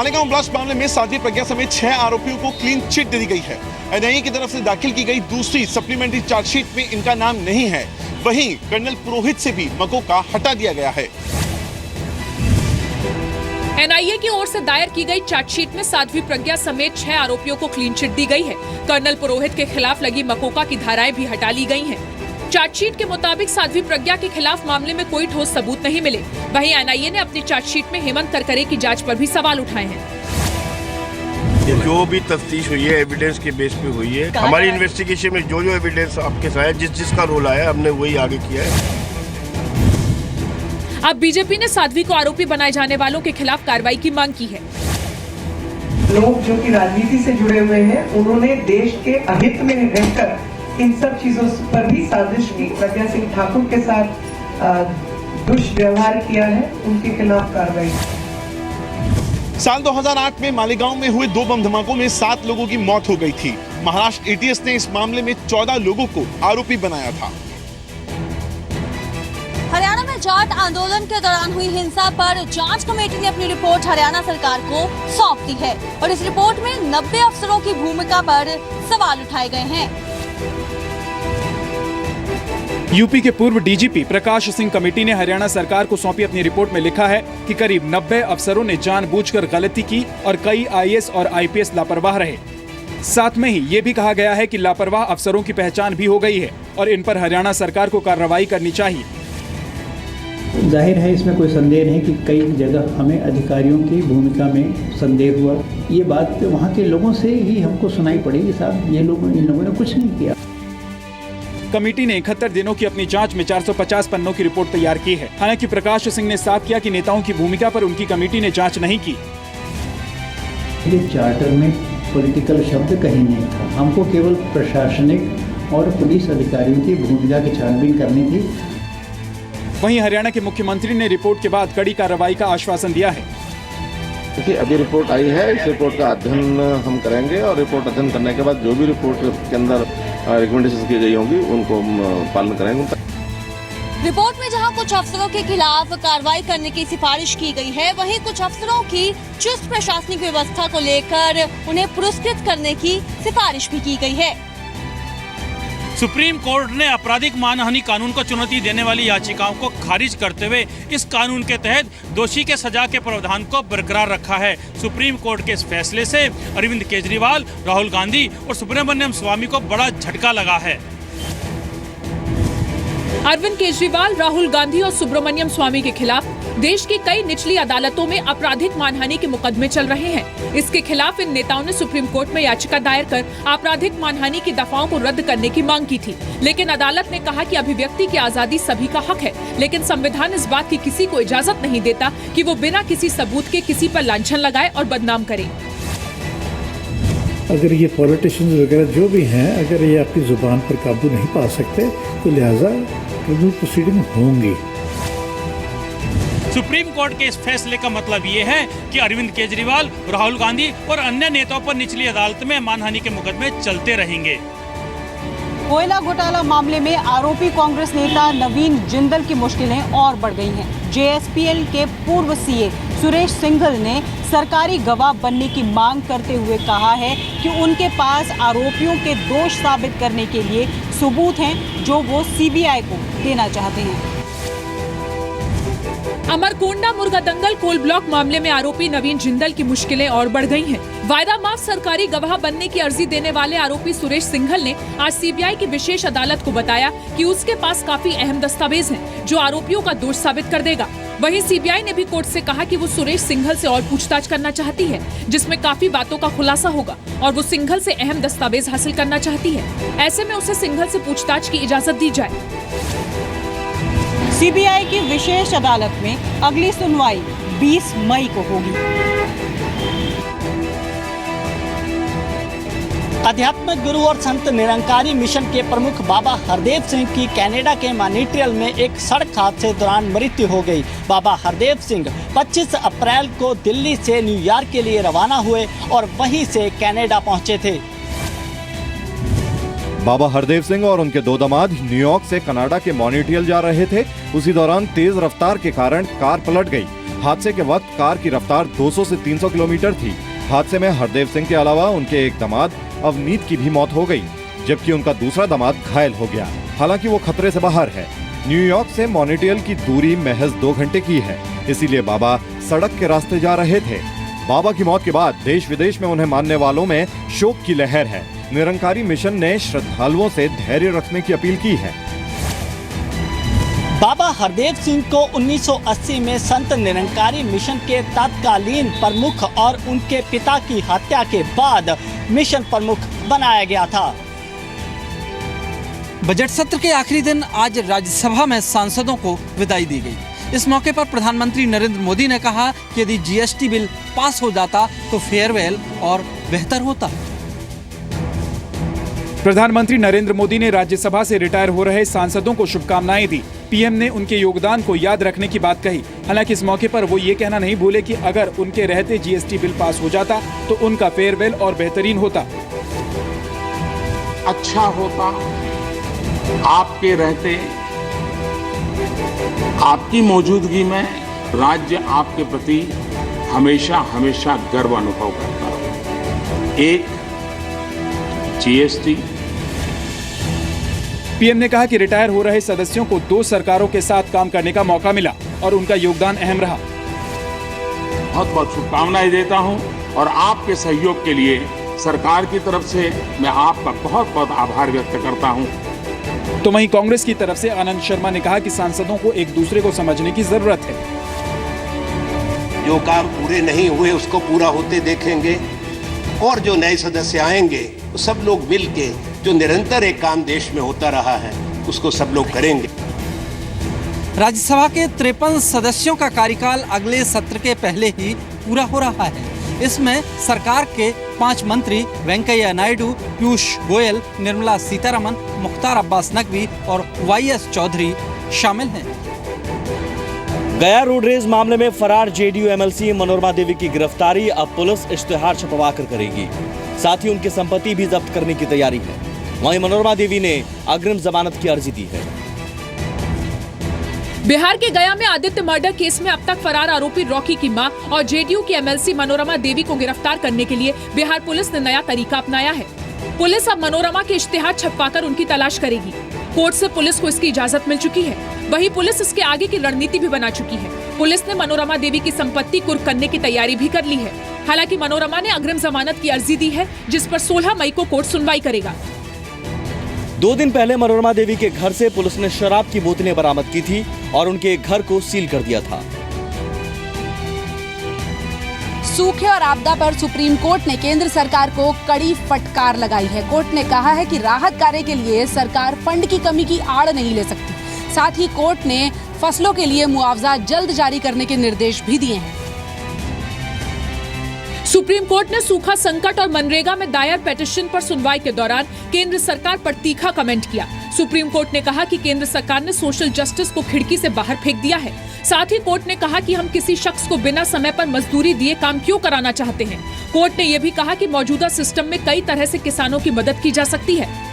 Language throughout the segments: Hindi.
मालेगांव ब्लास्ट मामले में साध्वी प्रज्ञा समेत 6 आरोपियों को क्लीन चिट दे दी गई है। एनआईए की तरफ से दाखिल की गई दूसरी सप्लीमेंट्री चार्जशीट में इनका नाम नहीं है। वहीं कर्नल पुरोहित से भी मकोका हटा दिया गया है। एनआईए की ओर से दायर की गई चार्जशीट में साध्वी प्रज्ञा समेत 6 आरोपियों को क्लीन चिट दी गई है। कर्नल पुरोहित के खिलाफ लगी मकोका की धाराएं भी हटा ली गई हैं। चार्जशीट के मुताबिक साध्वी प्रज्ञा के खिलाफ मामले में कोई ठोस सबूत नहीं मिले। वहीं एनआईए ने अपनी चार्जशीट में हेमंत करकरे की जांच पर भी सवाल उठाए हैं। जो भी तफ्तीश हुई है एविडेंस के बेस पे हुई है। हमारी इन्वेस्टिगेशन में जो एविडेंस आपके साथ जिसका रोल आया हमने वही आगे किया है। अब बीजेपी ने साध्वी को आरोपी बनाए जाने वालों के खिलाफ कार्रवाई की मांग की है। लोग जो कि राजनीति से जुड़े हुए हैं, उन्होंने देश के अहित में रहकर इन सब चीजों पर भी साजिश की। प्रज्ञा सिंह ठाकुर के साथ दुष्व्यवहार किया है, उनके खिलाफ कार्रवाई। साल 2008 में मालेगांव में हुए 2 बम धमाकों में 7 लोगों की मौत हो गई थी। महाराष्ट्र एटीएस ने इस मामले में 14 लोगों को आरोपी बनाया था। हरियाणा में जाट आंदोलन के दौरान हुई हिंसा पर जांच कमेटी ने अपनी रिपोर्ट हरियाणा सरकार को सौंप दी है और इस रिपोर्ट में 90 अफसरों की भूमिका पर सवाल उठाए गए हैं। यूपी के पूर्व डीजीपी प्रकाश सिंह कमेटी ने हरियाणा सरकार को सौंपी अपनी रिपोर्ट में लिखा है कि करीब 90 अफसरों ने जानबूझकर गलती की और कई आईएएस और आईपीएस लापरवाह रहे। साथ में ही ये भी कहा गया है कि लापरवाह अफसरों की पहचान भी हो गई है और इन पर हरियाणा सरकार को कार्रवाई करनी चाहिए। जाहिर है इसमें कोई संदेह नहीं कि कई जगह हमें अधिकारियों की भूमिका में संदेह हुआ। ये बात वहाँ के लोगों से ही हमको सुनाई पड़ी कि साहब इन लोगों ने कुछ नहीं किया। कमेटी ने 71 दिनों की अपनी जांच में 450 पन्नों की रिपोर्ट तैयार की है। हालांकि प्रकाश सिंह ने साफ किया कि नेताओं की भूमिका पर उनकी कमेटी ने जांच नहीं की। ये चार्टर में पॉलिटिकल शब्द कहीं नहीं था। हमको केवल प्रशासनिक और पुलिस अधिकारियों की भूमिका की छानबीन करनी थी। वहीं हरियाणा के मुख्यमंत्री ने रिपोर्ट के बाद कड़ी कार्रवाई का आश्वासन दिया है। देखिए अभी रिपोर्ट आई है, इस रिपोर्ट का अध्ययन हम करेंगे और रिपोर्ट अध्ययन करने के बाद जो भी रिपोर्ट के अंदर रिकमेंडेशन की गई होंगी उनको पालन करेंगे। रिपोर्ट में जहां कुछ अफसरों के खिलाफ कार्रवाई करने की सिफारिश की गई है, वहीं कुछ अफसरों की चुस्त प्रशासनिक व्यवस्था को लेकर उन्हें पुरस्कृत करने की सिफारिश भी की गई है। सुप्रीम कोर्ट ने आपराधिक मानहानि कानून को चुनौती देने वाली याचिकाओं को खारिज करते हुए इस कानून के तहत दोषी के सजा के प्रावधान को बरकरार रखा है। सुप्रीम कोर्ट के इस फैसले से अरविंद केजरीवाल, राहुल गांधी और सुब्रमण्यम स्वामी को बड़ा झटका लगा है। अरविंद केजरीवाल, राहुल गांधी और सुब्रमण्यम स्वामी के खिलाफ देश की कई निचली अदालतों में आपराधिक मानहानि के मुकदमे चल रहे हैं। इसके खिलाफ इन नेताओं ने सुप्रीम कोर्ट में याचिका दायर कर आपराधिक मानहानि की दफाओं को रद्द करने की मांग की थी, लेकिन अदालत ने कहा कि अभिव्यक्ति की आजादी सभी का हक है, लेकिन संविधान इस बात की किसी को इजाजत नहीं देता कि वो बिना किसी सबूत के किसी पर लांछन लगाए और बदनाम करे। अगर ये पॉलिटिशियंस वगैरह जो भी हैं, अगर ये अपनी जुबान पर काबू नहीं पा सकते तो लिहाजा क्रिमिनल प्रोसीडिंग होंगी। सुप्रीम कोर्ट के इस फैसले का मतलब ये है कि अरविंद केजरीवाल, राहुल गांधी और अन्य नेताओं पर निचली अदालत में मानहानि के मुकदमे चलते रहेंगे। कोयला घोटाला मामले में आरोपी कांग्रेस नेता नवीन जिंदल की मुश्किलें और बढ़ गई हैं। जेएसपीएल के पूर्व सीए सुरेश सिंघल ने सरकारी गवाह बनने की मांग करते हुए कहा है कि उनके पास आरोपियों के दोष साबित करने के लिए सबूत हैं जो वो सीबीआई को देना चाहते हैं। अमरकोंडा मुर्गा दंगल कोल ब्लॉक मामले में आरोपी नवीन जिंदल की मुश्किलें और बढ़ गई हैं। वायदा माफ सरकारी गवाह बनने की अर्जी देने वाले आरोपी सुरेश सिंघल ने आज सीबीआई की विशेष अदालत को बताया कि उसके पास काफी अहम दस्तावेज हैं जो आरोपियों का दोष साबित कर देगा। वहीं सीबीआई ने भी कोर्ट से कहा कि वो सुरेश सिंघल से और पूछताछ करना चाहती है, जिसमें काफी बातों का खुलासा होगा और वो सिंघल से अहम दस्तावेज हासिल करना चाहती है। ऐसे में उसे सिंघल से पूछताछ की इजाजत दी जाए। सीबीआई की विशेष अदालत में अगली सुनवाई 20 मई को होगी। आध्यात्मिक गुरु और संत निरंकारी मिशन के प्रमुख बाबा हरदेव सिंह की कनाडा के मॉन्ट्रियल में एक सड़क हादसे दौरान मृत्यु हो गई। बाबा हरदेव सिंह 25 अप्रैल को दिल्ली से न्यूयॉर्क के लिए रवाना हुए और वहीं से कनाडा पहुंचे थे। बाबा हरदेव सिंह और उनके 2 दामाद न्यूयॉर्क से कनाडा के मॉन्ट्रियल जा रहे थे। उसी दौरान तेज रफ्तार के कारण कार पलट गई। हादसे के वक्त कार की रफ्तार 200 से 300 किलोमीटर थी। हादसे में हरदेव सिंह के अलावा उनके एक दामाद अवनीत की भी मौत हो गई, जबकि उनका दूसरा दामाद घायल हो गया। हालांकि वो खतरे से बाहर है। न्यूयॉर्क से मॉनिट्रियल की दूरी महज 2 घंटे की है, इसीलिए बाबा सड़क के रास्ते जा रहे थे। बाबा की मौत के बाद देश विदेश में उन्हें मानने वालों में शोक की लहर है। निरंकारी मिशन ने श्रद्धालुओं से धैर्य रखने की अपील की है। बाबा हरदेव सिंह को 1980 में संत निरंकारी मिशन के तत्कालीन प्रमुख और उनके पिता की हत्या के बाद मिशन प्रमुख बनाया गया था। बजट सत्र के आखिरी दिन आज राज्यसभा में सांसदों को विदाई दी गई। इस मौके पर प्रधानमंत्री नरेंद्र मोदी ने कहा कि यदि जीएसटी बिल पास हो जाता तो फेयरवेल और बेहतर होता। प्रधानमंत्री नरेंद्र मोदी ने राज्यसभा से रिटायर हो रहे सांसदों को शुभकामनाएं दी। पीएम ने उनके योगदान को याद रखने की बात कही। हालांकि इस मौके पर वो ये कहना नहीं भूले कि अगर उनके रहते जीएसटी बिल पास हो जाता तो उनका फेयरवेल और बेहतरीन होता। अच्छा होता, आपके रहते, आपकी मौजूदगी में राज्य आपके प्रति हमेशा हमेशा गर्व अनुभव करता। एक जीएसटी। पीएम ने कहा कि रिटायर हो रहे सदस्यों को 2 सरकारों के साथ काम करने का मौका मिला और उनका योगदान अहम रहा। बहुत बहुत शुभकामनाएं देता हूं और आपके सहयोग के लिए सरकार की तरफ से मैं आपका बहुत बहुत आभार व्यक्त करता हूं। तो वहीं कांग्रेस की तरफ से आनंद शर्मा ने कहा कि सांसदों को एक दूसरे को समझने की जरूरत है। जो काम पूरे नहीं हुए उसको पूरा होते देखेंगे और जो नए सदस्य आएंगे वो सब लोग मिलके जो निरंतर एक काम देश में होता रहा है उसको सब लोग करेंगे। राज्यसभा के 53 सदस्यों का कार्यकाल अगले सत्र के पहले ही पूरा हो रहा है। इसमें सरकार के 5 मंत्री वेंकैया नायडू, पीयूष गोयल, निर्मला सीतारमण, मुख्तार अब्बास नकवी और वाईएस चौधरी शामिल हैं। गया रोड रेज मामले में फरार जेडीयू एमएलसी मनोरमा देवी की गिरफ्तारी अब पुलिस इश्तेहार छपवाकर करेगी। साथ ही उनकी संपत्ति भी जब्त करने की तैयारी है। वहीं मनोरमा देवी ने अग्रिम जमानत की अर्जी दी है। बिहार के गया में आदित्य मर्डर केस में अब तक फरार आरोपी रॉकी की मां और जेडीयू की एमएलसी मनोरमा देवी को गिरफ्तार करने के लिए बिहार पुलिस ने नया तरीका अपनाया है। पुलिस अब मनोरमा के इश्तेहार छपवाकर उनकी तलाश करेगी। कोर्ट से पुलिस को इसकी इजाजत मिल चुकी है। वहीं पुलिस इसके आगे की रणनीति भी बना चुकी है। पुलिस ने मनोरमा देवी की संपत्ति कुर्क करने की तैयारी भी कर ली है। हालांकि मनोरमा ने अग्रिम जमानत की अर्जी दी है, जिस पर 16 मई को कोर्ट सुनवाई करेगा। 2 दिन पहले मनोरमा देवी के घर से पुलिस ने शराब की बोतलें बरामद की थी और उनके घर को सील कर दिया था। सूखे और आपदा पर सुप्रीम कोर्ट ने केंद्र सरकार को कड़ी फटकार लगाई है। कोर्ट ने कहा है कि राहत कार्य के लिए सरकार फंड की कमी की आड़ नहीं ले सकती। साथ ही कोर्ट ने फसलों के लिए मुआवजा जल्द जारी करने के निर्देश भी दिए हैं। सुप्रीम कोर्ट ने सूखा संकट और मनरेगा में दायर पिटीशन पर सुनवाई के दौरान केंद्र सरकार पर तीखा कमेंट किया। सुप्रीम कोर्ट ने कहा कि केंद्र सरकार ने सोशल जस्टिस को खिड़की से बाहर फेंक दिया है। साथ ही कोर्ट ने कहा कि हम किसी शख्स को बिना समय पर मजदूरी दिए काम क्यों कराना चाहते हैं। कोर्ट ने यह भी कहा कि मौजूदा सिस्टम में कई तरह से किसानों की मदद की जा सकती है।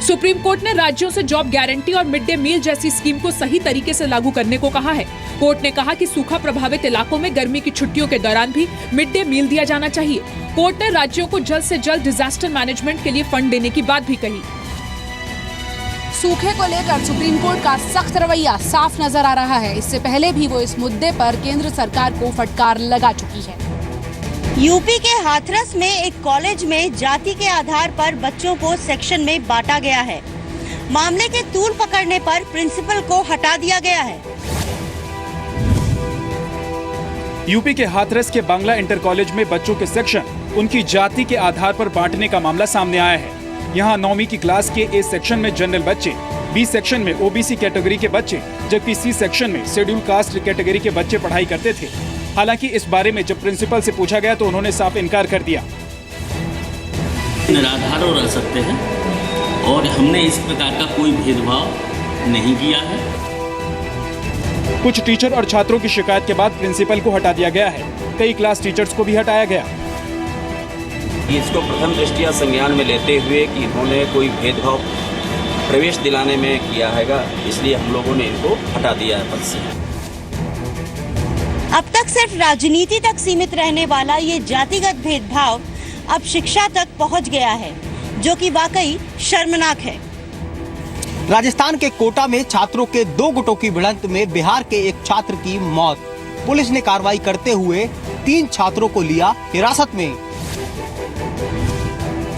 सुप्रीम कोर्ट ने राज्यों से जॉब गारंटी और मिड डे मील जैसी स्कीम को सही तरीके से लागू करने को कहा है। कोर्ट ने कहा कि सूखा प्रभावित इलाकों में गर्मी की छुट्टियों के दौरान भी मिड डे मील दिया जाना चाहिए। कोर्ट ने राज्यों को जल्द से जल्द डिजास्टर मैनेजमेंट के लिए फंड देने की बात भी कही। सूखे को लेकर सुप्रीम कोर्ट का सख्त रवैया साफ नजर आ रहा है। इससे पहले भी वो इस मुद्दे पर केंद्र सरकार को फटकार लगा चुकी है। यूपी के हाथरस में एक कॉलेज में जाति के आधार पर बच्चों को सेक्शन में बांटा गया है। मामले के तूल पकड़ने पर प्रिंसिपल को हटा दिया गया है। यूपी के हाथरस के बांग्ला इंटर कॉलेज में बच्चों के सेक्शन उनकी जाति के आधार पर बांटने का मामला सामने आया है। यहाँ 9वीं की क्लास के ए सेक्शन में जनरल बच्चे, बी सेक्शन में ओबीसी कैटेगरी के बच्चे, जबकि सी सेक्शन में शेड्यूल कास्ट कैटेगरी के बच्चे पढ़ाई करते थे। हालांकि इस बारे में जब प्रिंसिपल से पूछा गया तो उन्होंने साफ इनकार कर दिया। निराधार रह सकते हैं और हमने इस प्रकार का कोई भेदभाव नहीं किया है। कुछ टीचर और छात्रों की शिकायत के बाद प्रिंसिपल को हटा दिया गया है। कई क्लास टीचर्स को भी हटाया गया। इसको प्रथम दृष्टया संज्ञान में लेते हुए कि इन्होंने कोई भेदभाव प्रवेश दिलाने में किया हैगा, इसलिए हम लोगों ने इनको हटा दिया है पद से। अब तक सिर्फ राजनीति तक सीमित रहने वाला ये जातिगत भेदभाव अब शिक्षा तक पहुंच गया है, जो कि वाकई शर्मनाक है। राजस्थान के कोटा में छात्रों के 2 गुटों की भिड़ंत में बिहार के एक छात्र की मौत। पुलिस ने कार्रवाई करते हुए 3 छात्रों को लिया हिरासत में।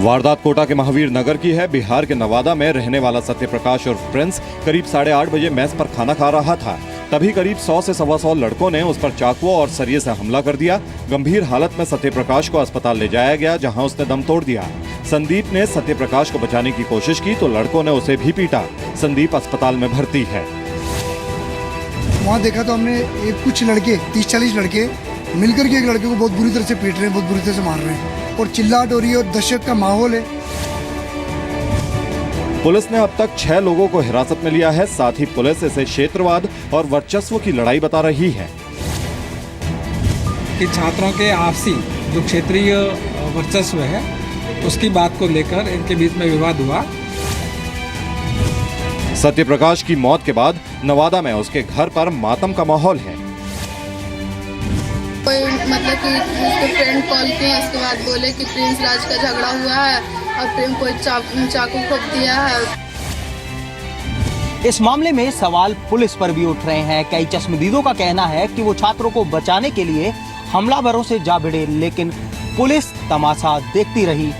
वारदात कोटा के महावीर नगर की है। बिहार के नवादा में रहने वाला सत्यप्रकाश और प्रिंस करीब 8:30 बजे मेस पर खाना खा रहा था। तभी करीब 100 से 125 लड़कों ने उस पर चाकुओं और सरिये से हमला कर दिया। गंभीर हालत में सत्यप्रकाश को अस्पताल ले जाया गया, जहां उसने दम तोड़ दिया। संदीप ने सत्यप्रकाश को बचाने की कोशिश की तो लड़कों ने उसे भी पीटा। संदीप अस्पताल में भर्ती है। वहाँ देखा तो हमने कुछ लड़के 30-40 लड़के मिलकर के एक लड़के को बहुत बुरी तरह से पीट रहे हैं, बहुत बुरी तरह से मार रहे हैं और चिल्लाहट हो रही है और दहशत का माहौल है। पुलिस ने अब तक 6 लोगों को हिरासत में लिया है। साथ ही पुलिस इसे क्षेत्रवाद और वर्चस्व की लड़ाई बता रही है कि छात्रों के आपसी जो क्षेत्रीय वर्चस्व है उसकी बात को लेकर इनके बीच में विवाद हुआ। सत्यप्रकाश की मौत के बाद नवादा में उसके घर पर मातम का माहौल है। कोई मतलब कि उसके फ्रेंड कॉल किए, उसके बाद बोले कि प्रिंस राज का झगड़ा हुआ है और प्रेम को चाकू ठोक दिया है। इस मामले में सवाल पुलिस पर भी उठ रहे हैं। कई चश्मदीदों का कहना है कि वो छात्रों को बचाने के लिए हमलावरों से जा भिड़े, लेकिन पुलिस तमाशा देखती रही।